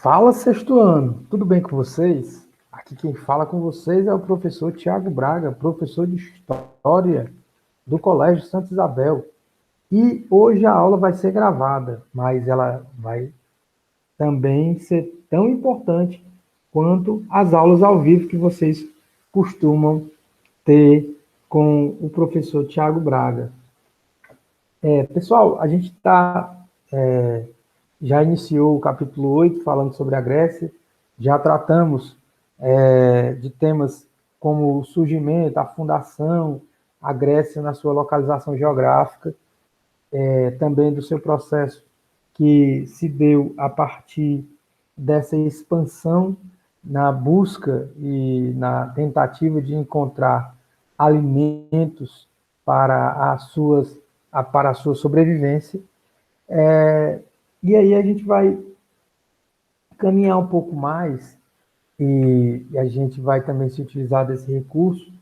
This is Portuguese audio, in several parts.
Fala, sexto ano, tudo bem com vocês? Aqui quem fala com vocês é o professor Tiago Braga, professor de História do Colégio Santa Isabel. E hoje a aula vai ser gravada, mas ela vai também ser tão importante quanto as aulas ao vivo que vocês costumam ter com o professor Tiago Braga. Pessoal, a gente já iniciou o capítulo 8 falando sobre a Grécia, já tratamos de temas como o surgimento, a fundação, a Grécia na sua localização geográfica, também do seu processo que se deu a partir dessa expansão na busca e na tentativa de encontrar alimentos para a sua sobrevivência. E aí a gente vai caminhar um pouco mais e a gente vai também se utilizar desse recurso,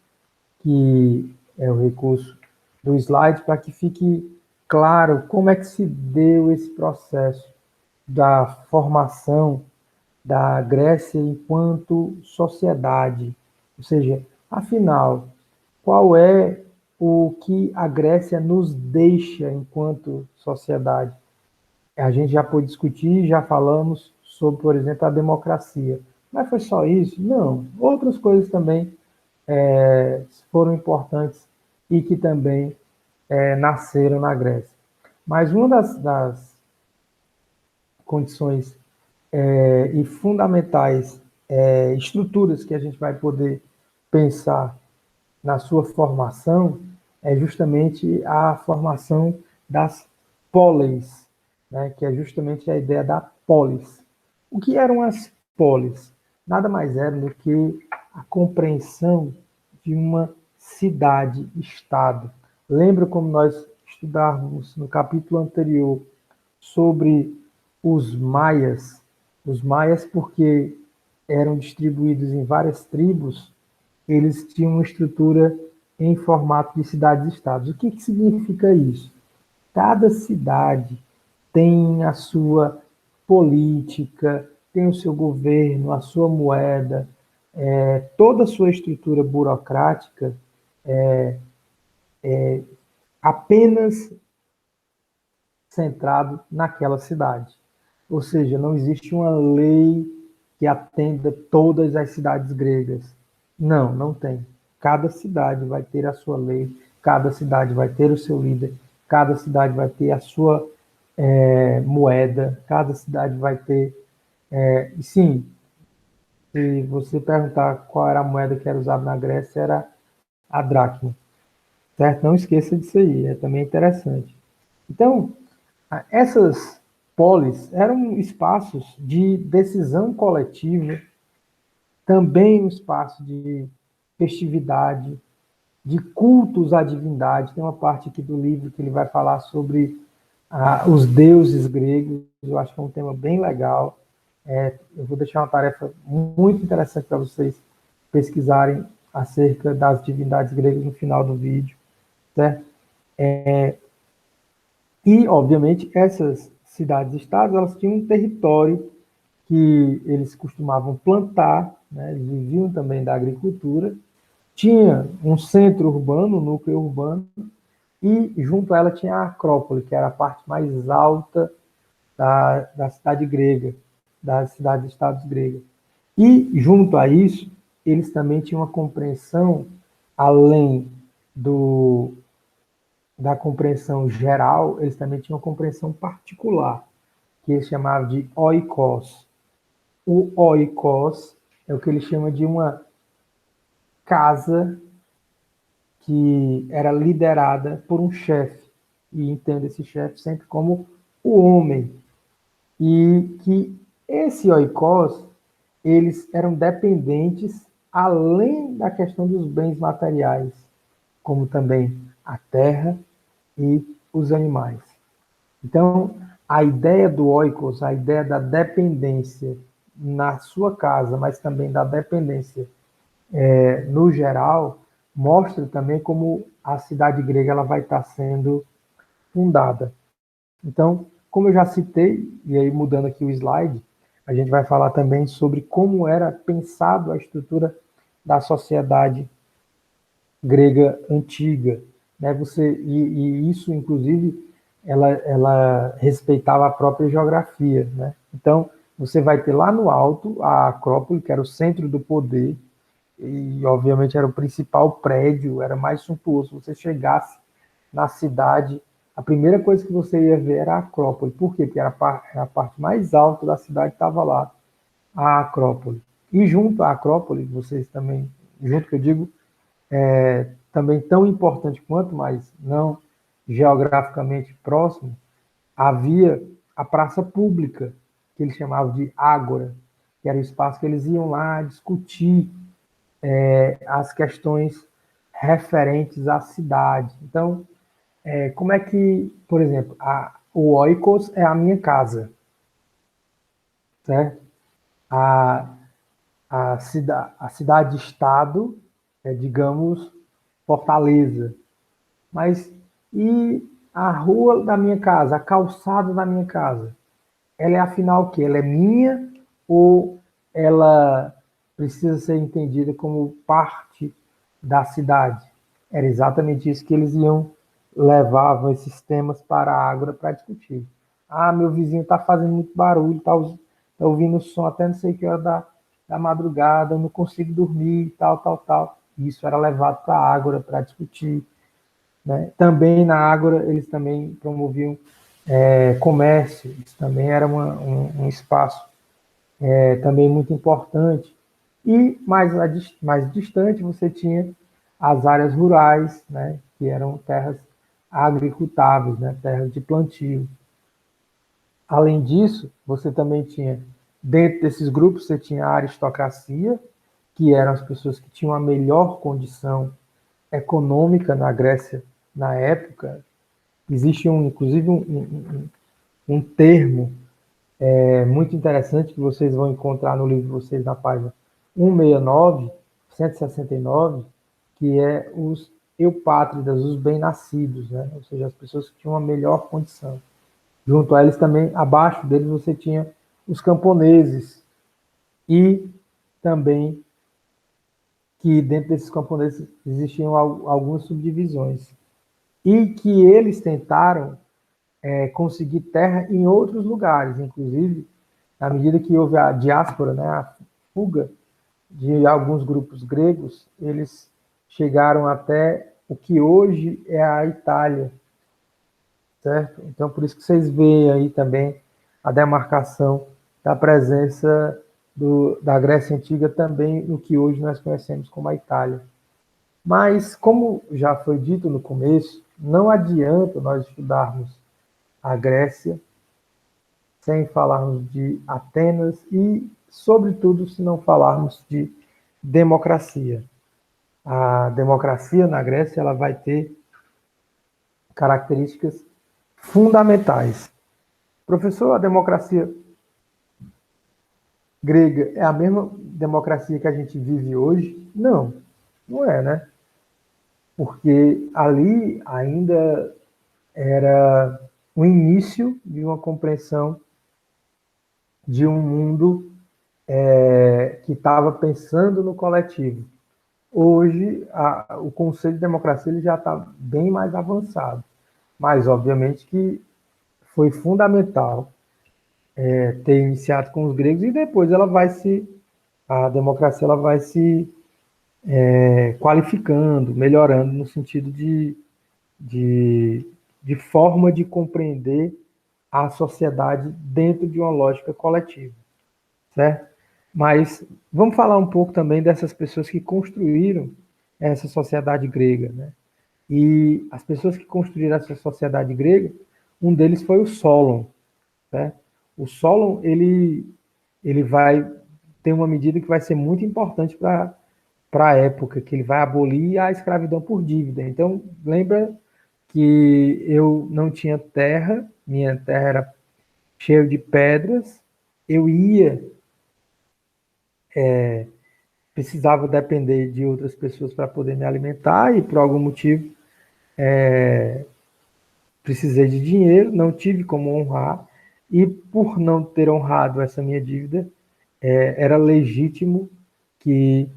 que é o recurso do slide, para que fique claro como é que se deu esse processo da formação da Grécia enquanto sociedade. Ou seja, afinal, qual é o que a Grécia nos deixa enquanto sociedade? A gente já pôde discutir, já falamos sobre, por exemplo, a democracia. Mas foi só isso? Não. Outras coisas também foram importantes e que também nasceram na Grécia. Mas uma das condições e fundamentais estruturas que a gente vai poder pensar na sua formação é justamente a formação das polis, né, que é justamente a ideia da polis. O que eram as polis? Nada mais era do que a compreensão de uma cidade-estado. Lembra como nós estudávamos no capítulo anterior sobre os maias? Os maias, porque eram distribuídos em várias tribos, eles tinham uma estrutura em formato de cidades-estados. O que significa isso? Cada cidade tem a sua política, tem o seu governo, a sua moeda, toda a sua estrutura burocrática apenas centrado naquela cidade. Ou seja, não existe uma lei que atenda todas as cidades gregas. Não, não tem. Cada cidade vai ter a sua lei, cada cidade vai ter o seu líder, cada cidade vai ter a sua moeda, cada cidade vai ter. E sim, se você perguntar qual era a moeda que era usada na Grécia, era a dracma. Certo? Não esqueça disso aí, é também interessante. Então, essas polis eram espaços de decisão coletiva, também um espaço de festividade, de cultos à divindade. Tem uma parte aqui do livro que ele vai falar sobre os deuses gregos. Eu acho que é um tema bem legal. Eu vou deixar uma tarefa muito interessante para vocês pesquisarem acerca das divindades gregas no final do vídeo, certo? E, obviamente, essas cidades-estados, elas tinham um território que eles costumavam plantar, né? Eles viviam também da agricultura, tinha um centro urbano, um núcleo urbano, e junto a ela tinha a Acrópole, que era a parte mais alta da cidade grega, das cidades-estados gregas. E, junto a isso, eles também tinham uma compreensão, além da compreensão geral, eles também tinham uma compreensão particular, que eles chamavam de oikos. O oikos é o que eles chamam de uma casa que era liderada por um chefe, e entende esse chefe sempre como o homem, e que esse oikos, eles eram dependentes além da questão dos bens materiais, como também a terra e os animais. Então, a ideia do oikos, a ideia da dependência na sua casa, mas também da dependência no geral, mostra também como a cidade grega ela vai estar sendo fundada. Então, como eu já citei, e aí mudando aqui o slide, a gente vai falar também sobre como era pensado a estrutura da sociedade grega antiga, né? E isso, inclusive, ela respeitava a própria geografia, né? Então, você vai ter lá no alto a Acrópole, que era o centro do poder, e obviamente era o principal prédio, era mais suntuoso. Você chegasse na cidade, a primeira coisa que você ia ver era a Acrópole. Por quê? Porque era a parte mais alta da cidade, estava lá, a Acrópole. E junto à Acrópole, vocês também, junto que eu digo, também tão importante quanto, mas não geograficamente próximo, havia a praça pública, que eles chamavam de ágora, que era o espaço que eles iam lá discutir as questões referentes à cidade. Então, como é que, por exemplo, o oikos é a minha casa, certo? A, a cidade-estado é, digamos, Fortaleza. Mas e a rua da minha casa, a calçada da minha casa? Ela é afinal o quê? Ela é minha ou ela precisa ser entendida como parte da cidade? Era exatamente isso que eles levavam esses temas para a Ágora para discutir. Ah, meu vizinho está fazendo muito barulho, está ouvindo o som até não sei que hora da madrugada, eu não consigo dormir, tal, tal, tal. Isso era levado para a Ágora para discutir, né? Também na Ágora eles também promoviam comércio, isso também era um espaço também muito importante. E mais distante você tinha as áreas rurais, né, que eram terras agricultáveis, né, terras de plantio. Além disso, você também tinha, dentro desses grupos, você tinha a aristocracia, que eram as pessoas que tinham a melhor condição econômica na Grécia na época. Existe inclusive um termo muito interessante que vocês vão encontrar no livro de vocês na página 169, 169, que é os eupátridas, os bem-nascidos, né? Ou seja, as pessoas que tinham uma melhor condição. Junto a eles também, abaixo deles, você tinha os camponeses e também que dentro desses camponeses existiam algumas subdivisões e que eles tentaram conseguir terra em outros lugares, inclusive à medida que houve a diáspora, né, a fuga de alguns grupos gregos, eles chegaram até o que hoje é a Itália, certo? Então, por isso que vocês veem aí também a demarcação da presença da Grécia Antiga também no que hoje nós conhecemos como a Itália. Mas, como já foi dito no começo, não adianta nós estudarmos a Grécia sem falarmos de Atenas e, sobretudo, se não falarmos de democracia. A democracia na Grécia ela vai ter características fundamentais. Professor, a democracia grega é a mesma democracia que a gente vive hoje? Não, não é, né? Porque ali ainda era o início de uma compreensão de um mundo que estava pensando no coletivo. Hoje, o conceito de democracia ele já está bem mais avançado, mas obviamente que foi fundamental ter iniciado com os gregos e depois a democracia ela vai se qualificando, melhorando no sentido de, de forma de compreender a sociedade dentro de uma lógica coletiva, certo? Mas vamos falar um pouco também dessas pessoas que construíram essa sociedade grega, né? E as pessoas que construíram essa sociedade grega, um deles foi o Solon, né? O Solon, ele vai ter uma medida que vai ser muito importante para a época, que ele vai abolir a escravidão por dívida. Então, lembra que eu não tinha terra, minha terra era cheia de pedras, eu precisava depender de outras pessoas para poder me alimentar e por algum motivo precisei de dinheiro, não tive como honrar. E por não ter honrado essa minha dívida, era legítimo que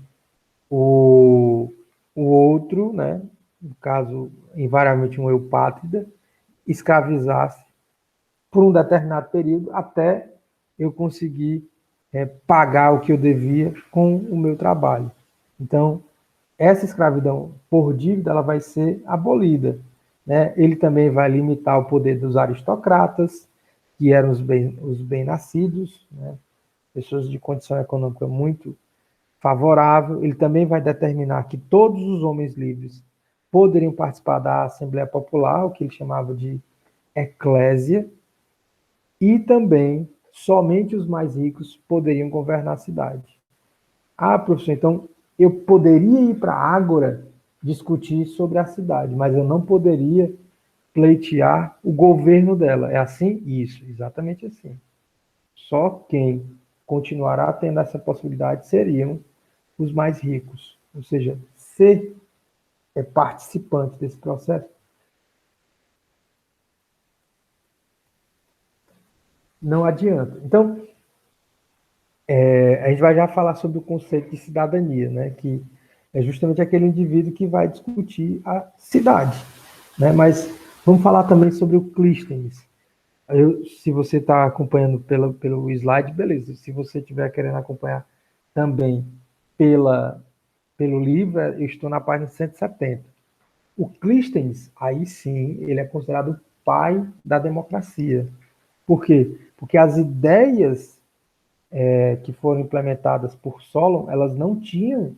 o, o outro, né, no caso, invariavelmente um eupátrida, escravizasse por um determinado período até eu conseguir pagar o que eu devia com o meu trabalho. Então, essa escravidão por dívida ela vai ser abolida. Né? Ele também vai limitar o poder dos aristocratas, que eram os bem-nascidos, né? Pessoas de condição econômica muito favorável. Ele também vai determinar que todos os homens livres poderiam participar da Assembleia Popular, o que ele chamava de eclésia, e também somente os mais ricos poderiam governar a cidade. Ah, professor, então eu poderia ir para a Ágora discutir sobre a cidade, mas eu não poderia pleitear o governo dela. É assim? Isso, exatamente assim. Só quem continuará tendo essa possibilidade seriam os mais ricos. Ou seja, ser participante desse processo não adianta. Então, a gente vai já falar sobre o conceito de cidadania, né? Que é justamente aquele indivíduo que vai discutir a cidade, né? Mas vamos falar também sobre o Clístenes. Se você está acompanhando pelo slide, beleza. Se você estiver querendo acompanhar também pelo livro, eu estou na página 170. O Clístenes, aí sim, ele é considerado o pai da democracia. Por quê? Porque as ideias que foram implementadas por Solon, elas não tinham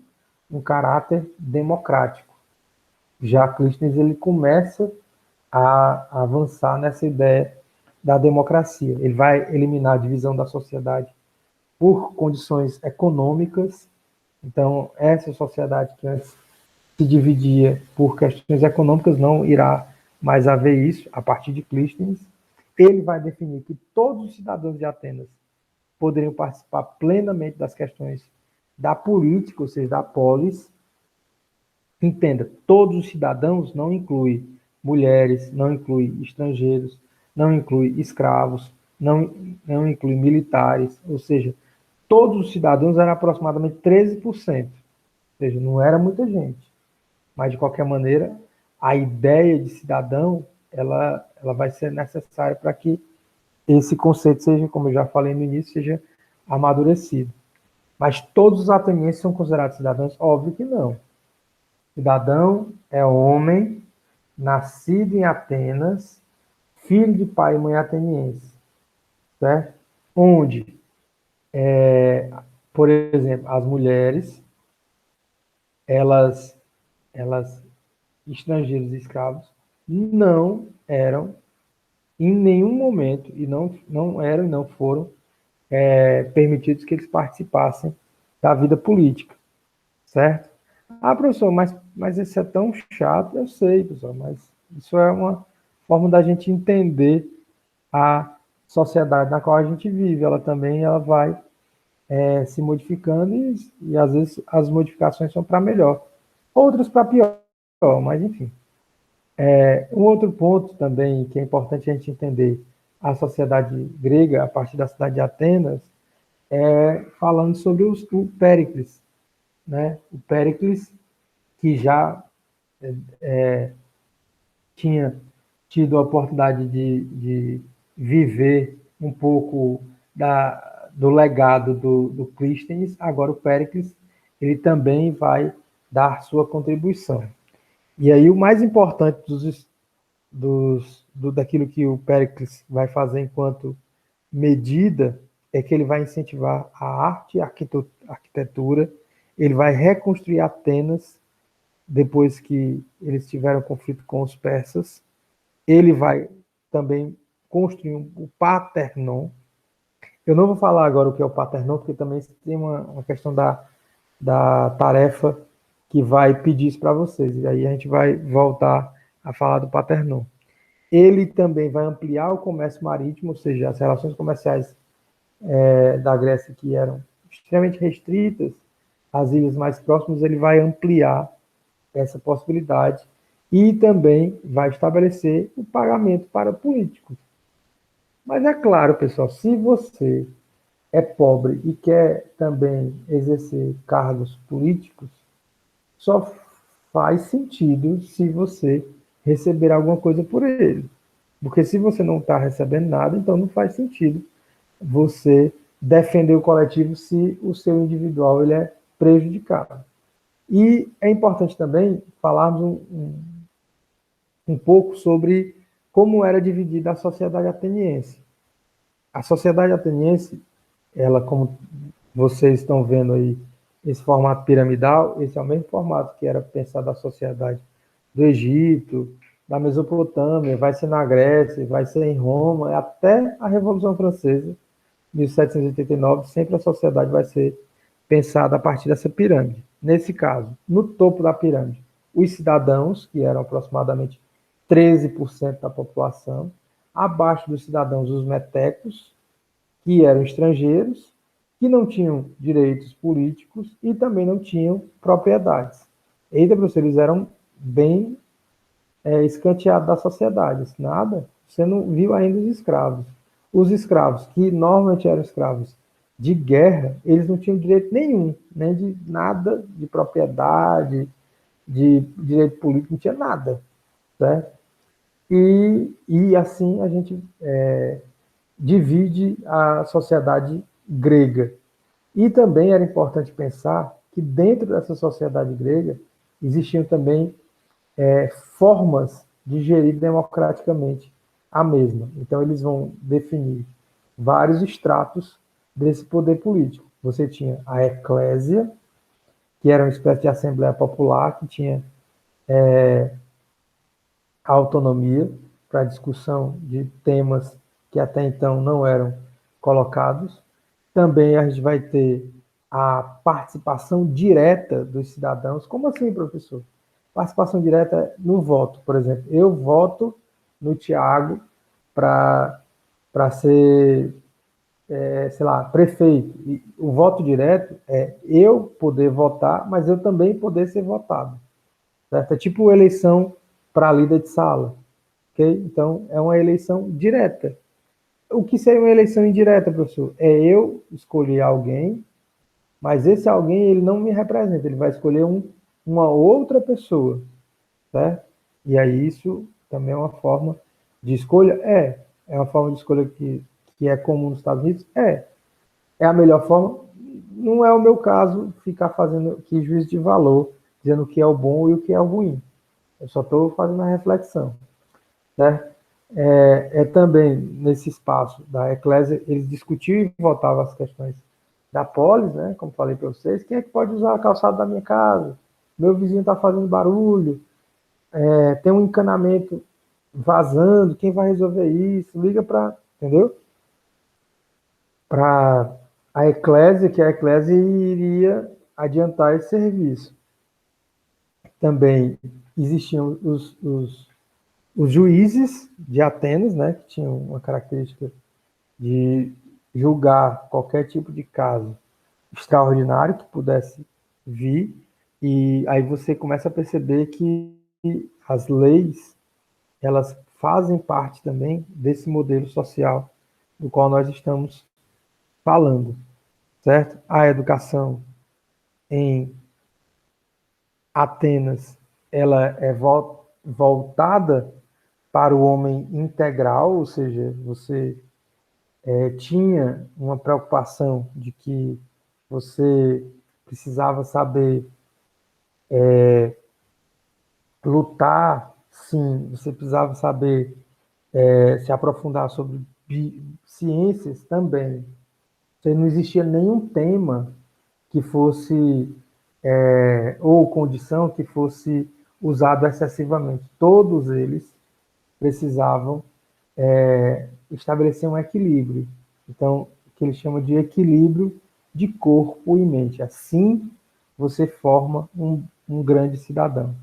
um caráter democrático. Já Clístenes ele começa a avançar nessa ideia da democracia. Ele vai eliminar a divisão da sociedade por condições econômicas. Então, essa sociedade que antes se dividia por questões econômicas não irá mais haver isso a partir de Clístenes. Ele vai definir que todos os cidadãos de Atenas poderiam participar plenamente das questões da política, ou seja, da polis. Entenda, todos os cidadãos não inclui mulheres, não inclui estrangeiros, não inclui escravos, não inclui militares, ou seja, todos os cidadãos eram aproximadamente 13%, ou seja, não era muita gente. Mas, de qualquer maneira, a ideia de cidadão, ela vai ser necessária para que esse conceito seja, como eu já falei no início, seja amadurecido. Mas todos os atenienses são considerados cidadãos? Óbvio que não. Cidadão é homem, nascido em Atenas, filho de pai e mãe ateniense, certo? Onde, por exemplo, as mulheres, elas estrangeiros e escravos, não eram, em nenhum momento, e não eram e não foram permitidos que eles participassem da vida política, certo? Ah, professor, mas isso é tão chato, eu sei, professor, mas isso é uma forma da gente entender a sociedade na qual a gente vive. Ela também ela vai se modificando e às vezes as modificações são para melhor, outras para pior, mas enfim. Um outro ponto também que é importante a gente entender a sociedade grega a partir da cidade de Atenas falando sobre o Péricles, né? O Péricles que já tinha tido a oportunidade de viver um pouco do legado do Clístenes, agora o Péricles ele também vai dar sua contribuição. E aí o mais importante daquilo que o Péricles vai fazer enquanto medida é que ele vai incentivar a arte e a arquitetura, ele vai reconstruir Atenas depois que eles tiveram conflito com os persas, ele vai também construir o Paternon. Eu não vou falar agora o que é o Paternon, porque também tem uma questão da tarefa que vai pedir isso para vocês. E aí a gente vai voltar a falar do Paternon. Ele também vai ampliar o comércio marítimo, ou seja, as relações comerciais da Grécia que eram extremamente restritas, as ilhas mais próximas, ele vai ampliar essa possibilidade e também vai estabelecer o pagamento para políticos. Mas é claro, pessoal, se você é pobre e quer também exercer cargos políticos, só faz sentido se você receber alguma coisa por ele. Porque se você não está recebendo nada, então não faz sentido você defender o coletivo se o seu individual ele é prejudicado. E é importante também falarmos um pouco sobre como era dividida a sociedade ateniense. A sociedade ateniense, ela, como vocês estão vendo aí, esse formato piramidal, esse é o mesmo formato que era pensado a sociedade do Egito, da Mesopotâmia, vai ser na Grécia, vai ser em Roma, até a Revolução Francesa, 1789, sempre a sociedade vai ser pensada a partir dessa pirâmide. Nesse caso, no topo da pirâmide, os cidadãos, que eram aproximadamente 13% da população, abaixo dos cidadãos, os metecos, que eram estrangeiros, que não tinham direitos políticos e também não tinham propriedades. Eita, professor, eles eram bem escanteados da sociedade. Nada, você não viu ainda os escravos. Os escravos, que normalmente eram escravos de guerra, eles não tinham direito nenhum, nem de nada, de propriedade, de direito político, não tinha nada, certo? E assim a gente divide a sociedade grega. E também era importante pensar que dentro dessa sociedade grega existiam também formas de gerir democraticamente a mesma. Então eles vão definir vários estratos desse poder político. Você tinha a eclésia, que era uma espécie de assembleia popular, que tinha autonomia para discussão de temas que até então não eram colocados. Também a gente vai ter a participação direta dos cidadãos. Como assim, professor? Participação direta no voto, por exemplo. Eu voto no Tiago para ser, sei lá, prefeito. E o voto direto é eu poder votar, mas eu também poder ser votado. Certo? É tipo eleição para líder de sala. Okay? Então, é uma eleição direta. O que seria uma eleição indireta, professor? É eu escolher alguém, mas esse alguém ele não me representa, ele vai escolher uma outra pessoa, certo? E aí isso também é uma forma de escolha? É uma forma de escolha que é comum nos Estados Unidos? É a melhor forma? Não é o meu caso ficar fazendo aqui juízo de valor, dizendo o que é o bom e o que é o ruim. Eu só estou fazendo a reflexão, certo? Também nesse espaço da Eclésia, eles discutiam e votavam as questões da polis, né? Como falei para vocês, quem é que pode usar a calçada da minha casa? Meu vizinho está fazendo barulho, tem um encanamento vazando, quem vai resolver isso? Liga para, entendeu? Para a Eclésia, que a Eclésia iria adiantar esse serviço. Também existiam os juízes de Atenas, né? Que tinham uma característica de julgar qualquer tipo de caso extraordinário que pudesse vir, e aí você começa a perceber que as leis, elas fazem parte também desse modelo social do qual nós estamos falando, certo? A educação em Atenas, ela é voltada para o homem integral, ou seja, você tinha uma preocupação de que você precisava saber lutar, sim, você precisava saber se aprofundar sobre ciências também. Então, não existia nenhum tema que fosse, ou condição que fosse usado excessivamente. Todos eles precisavam estabelecer um equilíbrio. Então, o que ele chama de equilíbrio de corpo e mente. Assim, você forma um grande cidadão.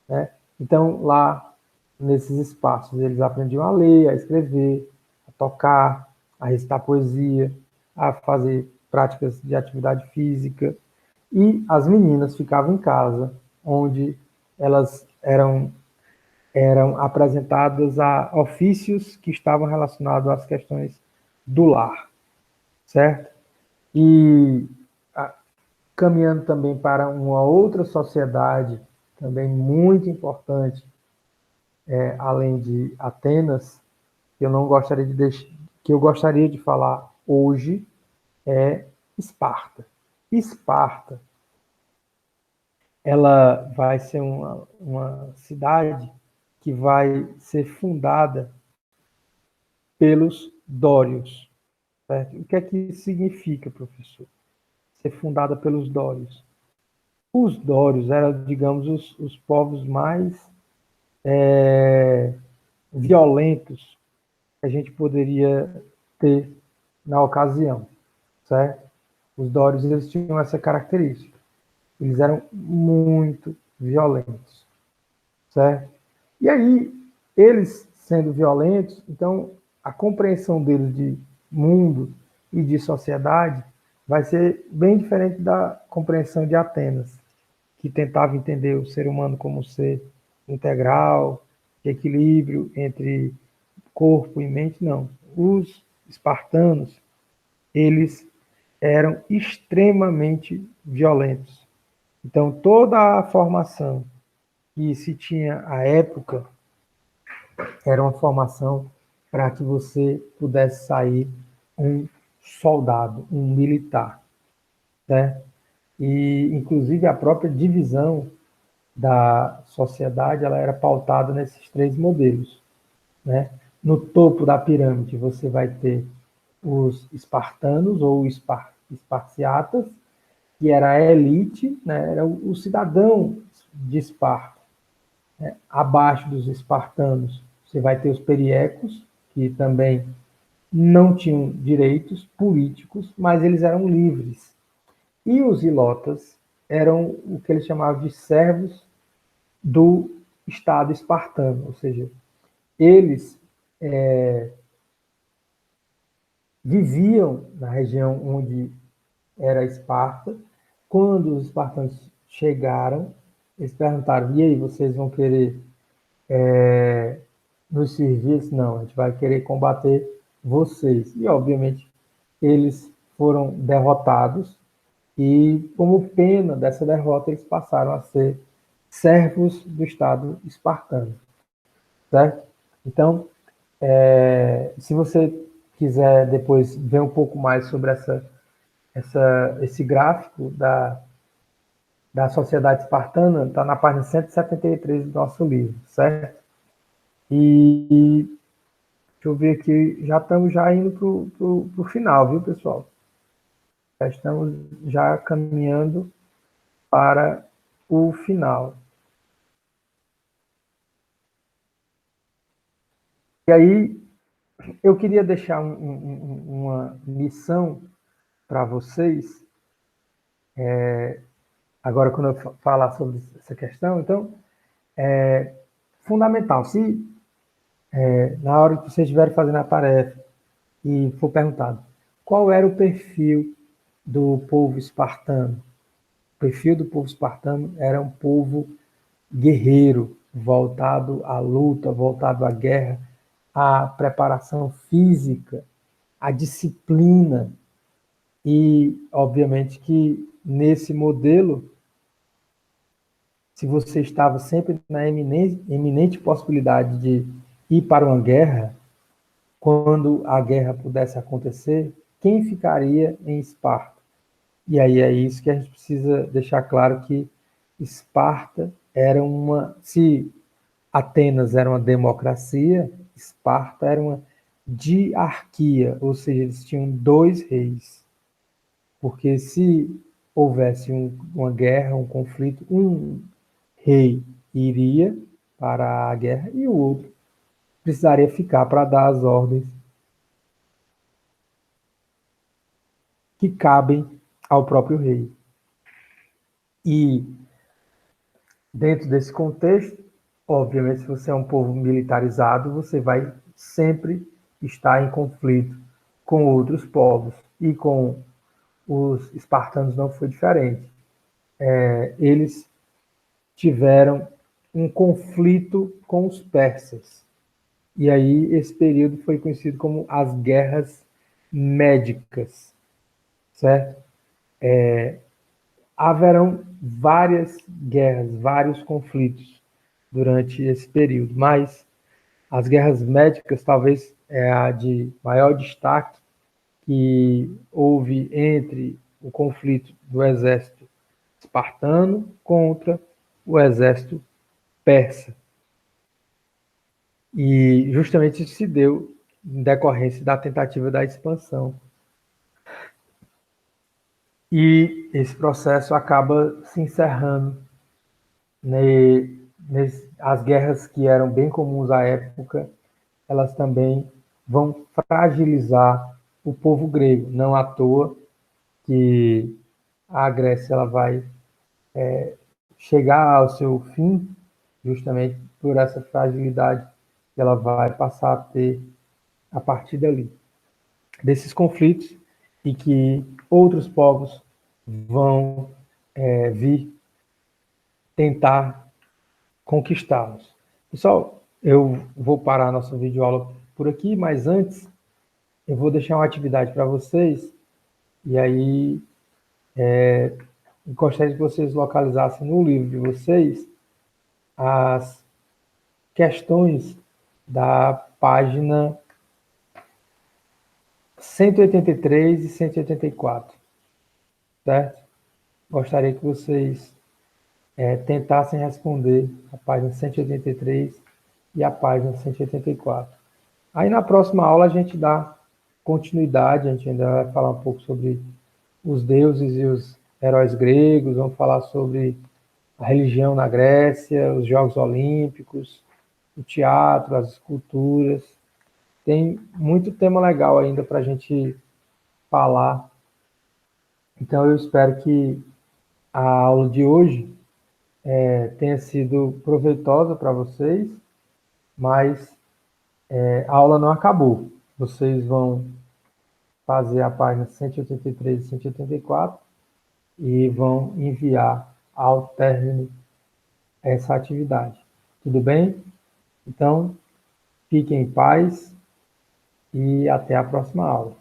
Né? Então, lá nesses espaços, eles aprendiam a ler, a escrever, a tocar, a recitar poesia, a fazer práticas de atividade física. E as meninas ficavam em casa, onde elas eram eram apresentadas a ofícios que estavam relacionados às questões do lar, certo? E caminhando também para uma outra sociedade, também muito importante, além de Atenas, que eu não gostaria de deixar, que eu gostaria de falar hoje, é Esparta. Esparta, ela vai ser uma cidade que vai ser fundada pelos dórios. Certo? O que é que isso significa, professor? Ser fundada pelos dórios. Os dórios eram, digamos, os povos mais violentos que a gente poderia ter na ocasião, certo? Os dórios, eles tinham essa característica. Eles eram muito violentos, certo? E aí, eles sendo violentos, então a compreensão deles de mundo e de sociedade vai ser bem diferente da compreensão de Atenas, que tentava entender o ser humano como um ser integral, de equilíbrio entre corpo e mente. Não. Os espartanos, eles eram extremamente violentos. Então, toda a formação que se tinha à época era uma formação para que você pudesse sair um soldado, um militar, né? E, inclusive, a própria divisão da sociedade ela era pautada nesses três modelos, né? No topo da pirâmide, você vai ter os espartanos ou esparciatas, que era a elite, né? Era o cidadão de Esparta. Abaixo dos espartanos, você vai ter os periecos, que também não tinham direitos políticos, mas eles eram livres. E os ilotas eram o que eles chamavam de servos do Estado espartano, ou seja, eles viviam na região onde era Esparta. Quando os espartanos chegaram, eles perguntaram: e aí, vocês vão querer nos servir? Não, a gente vai querer combater vocês. E, obviamente, eles foram derrotados e, como pena dessa derrota, eles passaram a ser servos do Estado espartano, certo? Então, se você quiser depois ver um pouco mais sobre esse gráfico da sociedade espartana, está na página 173 do nosso livro, certo? E deixa eu ver aqui, já estamos já indo para o final, viu, pessoal? Já estamos já caminhando para o final. E aí, eu queria deixar uma missão para vocês, agora quando eu falar sobre essa questão. Então, fundamental, se na hora que vocês estiverem fazendo a tarefa e for perguntado qual era o perfil do povo espartano, o perfil do povo espartano era um povo guerreiro, voltado à luta, voltado à guerra, à preparação física, à disciplina. E, obviamente, que nesse modelo, se você estava sempre na eminente possibilidade de ir para uma guerra, quando a guerra pudesse acontecer, quem ficaria em Esparta? E aí é isso que a gente precisa deixar claro, que Esparta era se Atenas era uma democracia, Esparta era uma diarquia, ou seja, eles tinham dois reis. Porque se houvesse uma guerra, um conflito, um rei iria para a guerra e o outro precisaria ficar para dar as ordens que cabem ao próprio rei. E dentro desse contexto, obviamente, se você é um povo militarizado, você vai sempre estar em conflito com outros povos. E com os espartanos não foi diferente. Eles tiveram um conflito com os persas. E aí esse período foi conhecido como as Guerras Médicas, certo? Haverão várias guerras, vários conflitos durante esse período, mas as Guerras Médicas talvez é a de maior destaque, que houve entre o conflito do exército espartano contra o exército persa. E justamente isso se deu em decorrência da tentativa da expansão. E esse processo acaba se encerrando. As guerras que eram bem comuns à época, elas também vão fragilizar o povo grego. Não à toa que a Grécia ela vai chegar ao seu fim justamente por essa fragilidade que ela vai passar a ter a partir dali, desses conflitos, e que outros povos vão vir tentar conquistá-los. Pessoal, eu vou parar a nossa videoaula por aqui, mas antes eu vou deixar uma atividade para vocês, e aí gostaria que vocês localizassem no livro de vocês as questões da página 183 e 184, certo? Gostaria que vocês tentassem responder a página 183 e a página 184. Aí na próxima aula a gente dá continuidade, a gente ainda vai falar um pouco sobre os deuses e os heróis gregos, vamos falar sobre a religião na Grécia, os Jogos Olímpicos, o teatro, as esculturas. Tem muito tema legal ainda para a gente falar. Então eu espero que a aula de hoje tenha sido proveitosa para vocês, mas a aula não acabou. Vocês vão fazer a página 183 e 184 e vão enviar ao término essa atividade. Tudo bem? Então, fiquem em paz e até a próxima aula.